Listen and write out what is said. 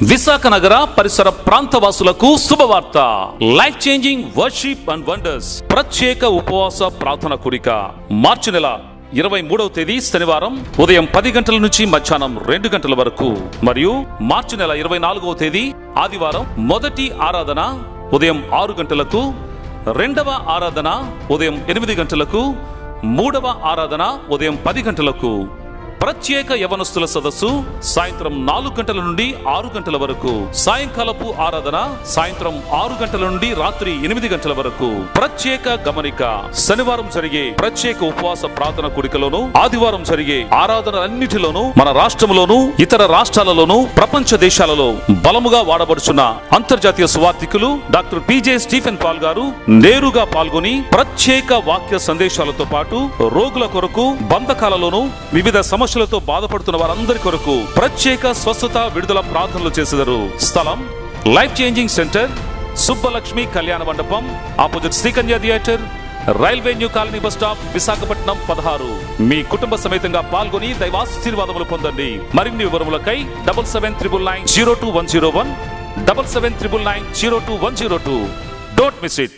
విశాఖ నగర పరిసర ప్రాంతవాసులకు శుభవార్త. Life changing worship and wonders ప్రత్యేక ఉపవాస ప్రార్థన కూడిక మార్చి నెల 23వ తేదీ శనివారం ఉదయం 10 గంటల నుంచి మధ్యాహ్నం 2 గంటల వరకు, మరియు మార్చి నెల 24వ తేదీ ఆదివారం మొదటి ఆరాధన ఉదయం 6 గంటలకు, రెండవ ఆరాధన ఉదయం 8 గంటలకు, మూడవ ఆరాధన ఉదయం 10 గంటలకు. ప్రత్యేక యవనస్తుల సదస్సు సాయంత్రం 4 గంటల నుండి 6 గంటల వరకు. సాయంకాలపు ఆరాధన సాయంత్రం 6 గంటల నుండి రాత్రి 8 గంటల వరకు. ప్రత్యేక గమనిక: శనివారం జరిగే ప్రత్యేక ఉపవాస ప్రార్థన కూడికలోను, ఆదివారం జరిగే ఆరాధనలన్నిటిలోనూ మన రాష్ట్రంలోను ఇతర రాష్ట్రాలలోను ప్రపంచ దేశాలలో బలముగా వాడబడుచున్న అంతర్జాతీయ సువార్థికులు డాక్టర్ పిజే స్టీఫెన్ పాల్ గారు నేరుగా పాల్గొని ప్రత్యేక వాక్య సందేశాలతో పాటు రోగుల కొరకు, బంధకాలలోను వివిధ సమస్యలతో బాధపడుతున్న వారందరి కొరకు ప్రత్యేక స్వస్థత విడుదల ప్రార్థనలు చేసేదారు. స్థలం లైఫ్ చేంజింగ్ సెంటర్, సుబ్బలక్ష్మి కళ్యాణ మండపం, opposite Srikanya theatre, railway new colony bus stop, Visakhapatnam 16. మీ కుటుంబ సమేతంగా పాల్గొని దైవాశీర్వాదములు పొందండి. మరిన్ని వివరములకై 7799902101 7799902102. Don't miss it.